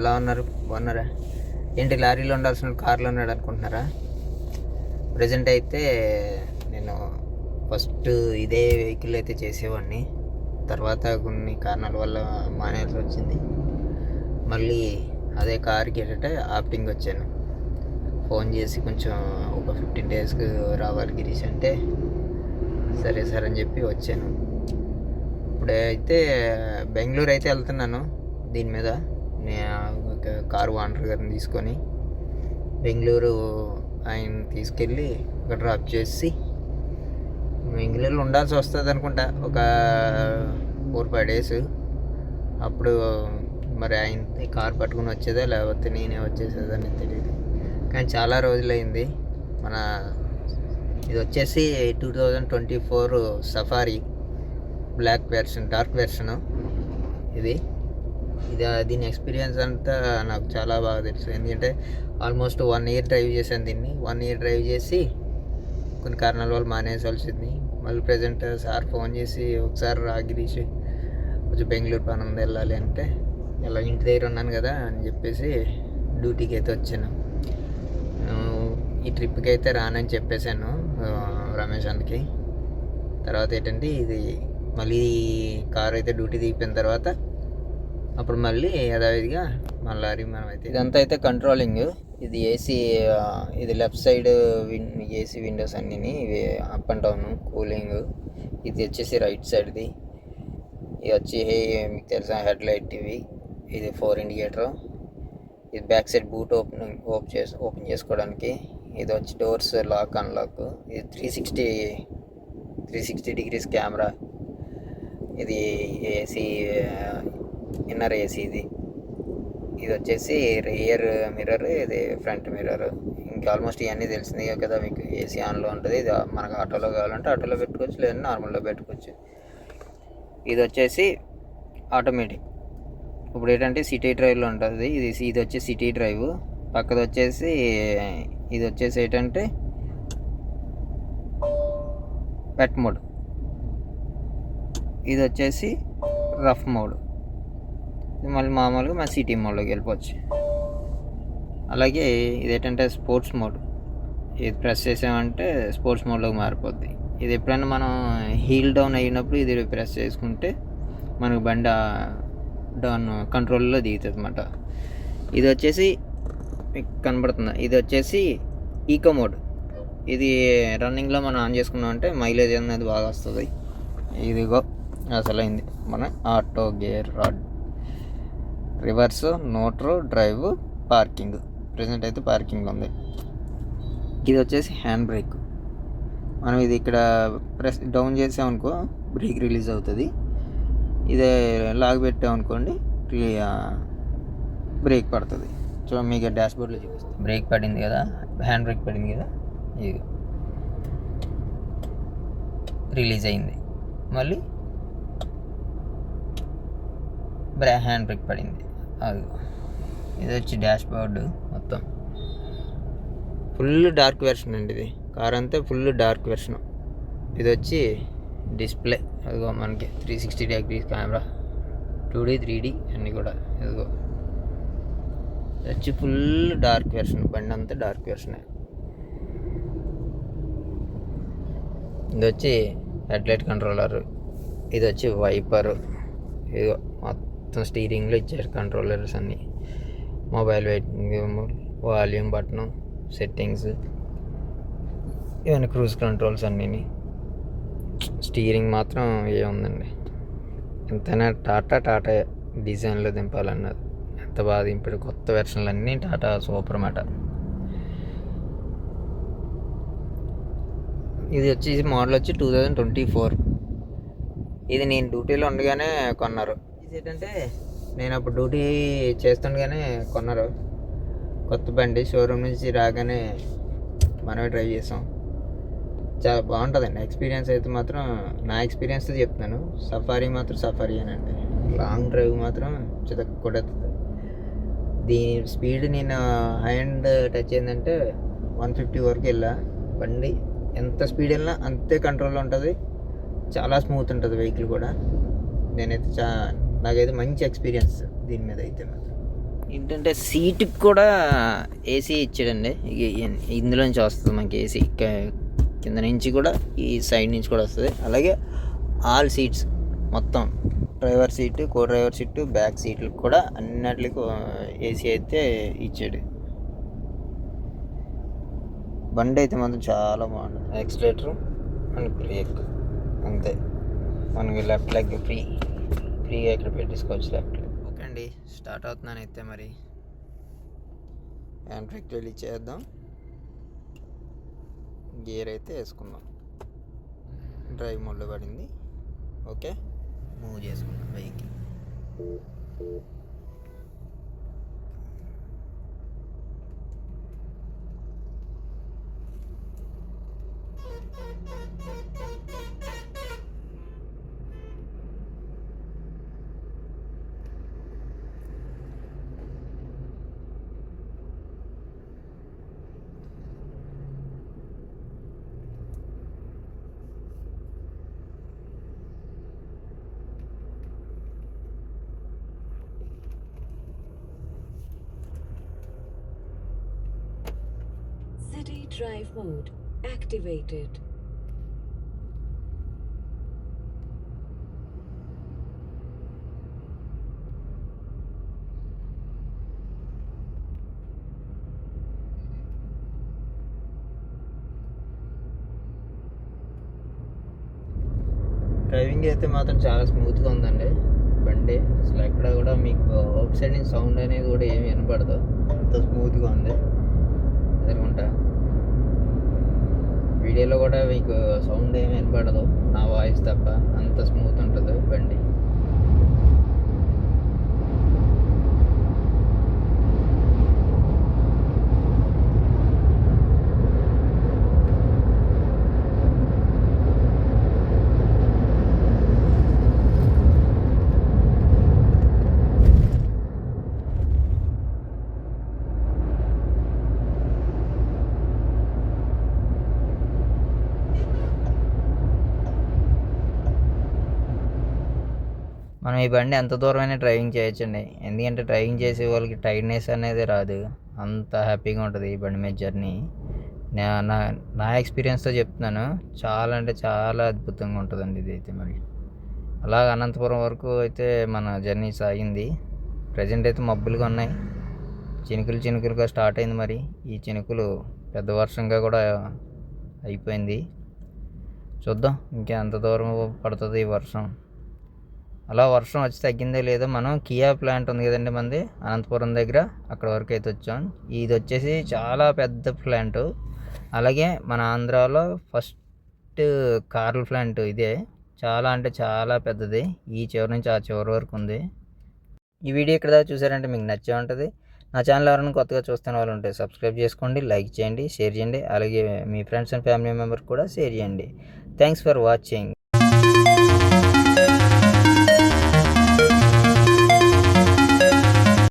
ఎలా ఉన్నారు? బాగున్నారా? ఏంటి లారీలో ఉండాల్సిన కార్లో ఉన్నాడు అనుకుంటున్నారా? ప్రజెంట్ అయితే నేను ఫస్ట్ ఇదే వెహికల్ అయితే చేసేవాడిని. తర్వాత కొన్ని కారణాల వల్ల మానేయాల్సి వచ్చింది. మళ్ళీ అదే కార్కి ఏంటంటే ఆప్టింగ్ వచ్చాను. ఫోన్ చేసి కొంచెం ఒక 15 డేస్కి రావాలి గిరీష్ అంటే సరే సరే అని చెప్పి వచ్చాను. ఇప్పుడైతే బెంగళూరు అయితే వెళ్తున్నాను. దీని మీద ఒక కారు ఓనర్ గారిని తీసుకొని బెంగళూరు ఆయన తీసుకెళ్ళి ఒక డ్రాప్ చేసి బెంగళూరులో ఉండాల్సి వస్తుంది అనుకుంటా ఒక 4-5 డేస్. అప్పుడు మరి ఆయన కారు పట్టుకుని వచ్చేదా లేకపోతే నేనే వచ్చేసేదని తెలియదు. కానీ చాలా రోజులైంది. ఇది వచ్చేసి 2024 Safari black version, dark version. దీని ఎక్స్పీరియన్స్ అంతా నాకు చాలా బాగా తెలుసు. ఎందుకంటే ఆల్మోస్ట్ 1 ఇయర్ డ్రైవ్ చేశాను దీన్ని. 1 ఇయర్ డ్రైవ్ చేసి కొన్ని కారణాల వల్ల మానేసాల్సింది. మళ్ళీ ప్రజెంట్ సార్ ఫోన్ చేసి ఒకసారి రా గిరీష్ కొంచెం బెంగళూరు పని ఉంది వెళ్ళాలి అంటే, ఇలా ఇంటి దగ్గర ఉన్నాను కదా అని చెప్పేసి డ్యూటీకి అయితే వచ్చాను. ఈ ట్రిప్కి అయితే రానని చెప్పేశాను రమేష్ అందుకి. తర్వాత ఏంటంటే ఇది మళ్ళీ కార్ అయితే డ్యూటీ దిగిపోయిన తర్వాత అప్పుడు మళ్ళీ యథావిధిగా మళ్ళీ మనం అయితే ఇదంతా అయితే కంట్రోలింగ్. ఇది ఏసీ, ఇది లెఫ్ట్ సైడ్ ఏసీ విండోస్ అన్నీ ఇవి అప్ అండ్ డౌన్ కూలింగ్. ఇది వచ్చేసి రైట్ సైడ్ది. ఇది వచ్చి మీకు తెలుసా హెడ్ లైట్ ఇవి. ఇది 4 ఇండికేటర్. ఇది బ్యాక్ సైడ్ బూట్ ఓపెన్ చేసుకోవడానికి. ఇది వచ్చి డోర్స్ లాక్ అన్లాక్. ఇది 360 డిగ్రీస్ కెమెరా. ఇది ఏసీ, ఇన్నర్ ఏసీ. ఇది వచ్చేసి రియర్ మిర్రర్, ఇది ఫ్రంట్ మిర్రర్. ఇంకా ఆల్మోస్ట్ ఇవన్నీ తెలిసింది కదా మీకు. ఏసీ ఆన్లో ఉంటుంది. ఇది మనకు ఆటోలో కావాలంటే ఆటోలో పెట్టుకోవచ్చు, లేదంటే నార్మల్లో పెట్టుకోవచ్చు. ఇది వచ్చేసి ఆటోమేటిక్. ఇప్పుడు ఏంటంటే సిటీ డ్రైవ్లో ఉంటుంది. ఇది వచ్చి సిటీ డ్రైవ్. పక్కది వచ్చేసి ఇది వచ్చేసి ఏంటంటే పెట్ మోడ్. ఇది వచ్చేసి రఫ్ మోడ్. మళ్ళీ మామూలుగా మన సిటీ మోడ్లోకి వెళ్ళిపోవచ్చు. అలాగే ఇది ఏంటంటే స్పోర్ట్స్ మోడ్. ఇది ప్రెస్ చేసామంటే స్పోర్ట్స్ మోడ్లోకి మారిపోద్ది. ఇది ఎప్పుడైనా మనం హీల్ డౌన్ అయినప్పుడు ఇది ప్రెస్ చేసుకుంటే మనకు బండి డౌన్ కంట్రోల్లో దిగుతుంది అన్నమాట. ఇది వచ్చేసి మీకు కనబడుతుంది. ఇది వచ్చేసి ఈకో మోడ్. ఇది రన్నింగ్లో మనం ఆన్ చేసుకున్నామంటే మైలేజ్ అనేది బాగా వస్తుంది. ఇదిగో అసలైంది మన auto, gear, rod, reverse, neutral, drive, parking. Present అయితే పార్కింగ్ ఉంది. ఇది వచ్చేసి హ్యాండ్ బ్రేక్. మనం ఇది ఇక్కడ ప్రెస్ డౌన్ చేసామనుకో బ్రేక్ రిలీజ్ అవుతుంది. ఇదే లాగ్ పెట్టామనుకోండి బ్రేక్ పడుతుంది. సో మీకు డాష్బోర్డ్లో చూపిస్తుంది. బ్రేక్ పడింది కదా, హ్యాండ్ బ్రేక్ పడింది కదా, ఇది రిలీజ్ అయింది. మళ్ళీ హ్యాండ్ బ్రేక్ పడింది. అది ఇది వచ్చి డాష్బోర్డ్ మొత్తం ఫుల్ డార్క్ వెర్షన్ అండి. ఇది కార్ అంతా ఫుల్ డార్క్ వెర్షన్. ఇది వచ్చి డిస్ప్లే. అదిగో మనకి 360 డిగ్రీస్ కెమెరా, 2D 3D అన్నీ కూడా. ఇదిగో ఇది వచ్చి ఫుల్ డార్క్ వెర్షన్. బండి అంతా డార్క్ వెర్షన్. ఇది వచ్చి హెడ్లైట్ కంట్రోలర్. ఇది వచ్చి వైపర్. ఇదిగో మొత్తం స్టీరింగ్లో ఇచ్చారు కంట్రోలర్స్ అన్నీ. Mobile waiting, volume button, settings, ఇవన్నీ క్రూజ్ కంట్రోల్స్ అన్నీ. స్టీరింగ్ మాత్రం ఏముందండి, ఎంతైనా టాటా డిజైన్లో దింపాలన్నది. ఎంత బాగా దింపాడు. కొత్త వెర్షన్లు అన్నీ టాటా సూపర్ మాట. ఇది వచ్చి మోడల్ వచ్చి 2024. ఇది నేను డ్యూటీలో ఉండగానే కొన్నారు. ఇది ఏంటంటే నేను అప్పుడు డ్యూటీ చేస్తుండగానే కొన్నారు. కొత్త బండి షోరూమ్ నుంచి రాగానే మనమే డ్రైవ్ చేసాం. చాలా బాగుంటుందండి ఎక్స్పీరియన్స్. అయితే మాత్రం నా ఎక్స్పీరియన్స్తో చెప్తున్నాను. సఫారీ మాత్రం సఫారీ అనండి. లాంగ్ డ్రైవ్ మాత్రం కొడుతుంది. దీని స్పీడ్ నేను హ్యాండ్ టచ్ అయిందంటే 150 వరకు వెళ్ళా. బండి ఎంత స్పీడ్ వెళ్ళినా అంతే కంట్రోల్లో ఉంటుంది. చాలా స్మూత్ ఉంటుంది వెహికల్ కూడా. నాకైతే మంచి ఎక్స్పీరియన్స్ దీని మీద అయితే మాత్రం. ఏంటంటే సీటుకి కూడా ఏసీ ఇచ్చాడండి. ఇందులో నుంచి వస్తుంది మనకి ఏసీ, కింద నుంచి కూడా ఈ సైడ్ నుంచి కూడా వస్తుంది. అలాగే ఆల్ సీట్స్ మొత్తం డ్రైవర్ సీటు, కో డ్రైవర్ సీటు, బ్యాక్ సీట్లకు కూడా అన్నిటికి ఏసీ అయితే ఇచ్చాడు. బండి అయితే మాత్రం చాలా బాగుంటుంది. యాక్సిలేటర్ అండ్ బ్రేక్ అంతే. మనకి లెఫ్ట్ లెగ్ ఫ్రీగా ఇక్కడ పెట్టేసుకోవచ్చు లెఫ్ట్ లెగ్. ఓకే అండి, స్టార్ట్ అవుతున్నాను అయితే. మరి హ్యాండ్ బ్రేక్ రిలీజ్ చేద్దాం. గేర్ అయితే వేసుకుందాం. డ్రైవ్ మోడ్లో పడింది. ఓకే, మూవ్ చేసుకుందాం vehicle. City drive mode activated. Driving అయితే మాత్రం చాలా స్మూత్గా ఉందండి బండి. అసలు ఎక్కడ కూడా మీకు అవుట్ సైడ్ నుంచి సౌండ్ అనేది కూడా ఏమి వినపడదు, అంత స్మూత్గా ఉంది. అనుకుంటా వీడియోలో కూడా మీకు సౌండ్ ఏమి వినపడదు, నా వాయిస్ తప్ప. అంత స్మూత్ ఉంటుంది బండి. మనం ఈ బండి ఎంత దూరమైనా డ్రైవింగ్ చేయొచ్చండి. ఎందుకంటే డ్రైవింగ్ చేసే వాళ్ళకి టైర్డ్నెస్ అనేది రాదు. అంత హ్యాపీగా ఉంటుంది ఈ బండి మీద జర్నీ. నా ఎక్స్పీరియన్స్తో చెప్తున్నాను, చాలా అంటే చాలా అద్భుతంగా ఉంటుందండి ఇది అయితే. మరి అలాగ అనంతపురం వరకు అయితే మన జర్నీ సాగింది. ప్రజెంట్ అయితే మబ్బులుగా ఉన్నాయి, చినుకులుగా స్టార్ట్ అయింది. మరి ఈ చినుకులు పెద్ద వర్షంగా కూడా అయిపోయింది. చూద్దాం ఇంకా ఎంత దూరం పడుతుంది ఈ వర్షం. అలా వర్షం వచ్చి తగ్గిందే లేదో మనం కియా ప్లాంట్ ఉంది కదండి మనది అనంతపురం దగ్గర, అక్కడ వరకు అయితే వచ్చాం. ఇది వచ్చేసి చాలా పెద్ద ప్లాంట్. అలాగే మన ఆంధ్రాలో ఫస్ట్ కార్ల ప్లాంట్ ఇదే. చాలా అంటే చాలా పెద్దది, ఈ చివరి నుంచి ఆ చివరి వరకు ఉంది. ఈ వీడియో ఇక్కడ దాకా చూసారంటే మీకు నచ్చే ఉంటుంది. నా ఛానల్ ఎవరైనా కొత్తగా చూస్తున్న వాళ్ళు ఉంటే సబ్స్క్రైబ్ చేసుకోండి, లైక్ చేయండి, షేర్ చేయండి. అలాగే మీ ఫ్రెండ్స్ అండ్ ఫ్యామిలీ మెంబర్స్ కూడా షేర్ చేయండి. Thanks for watching.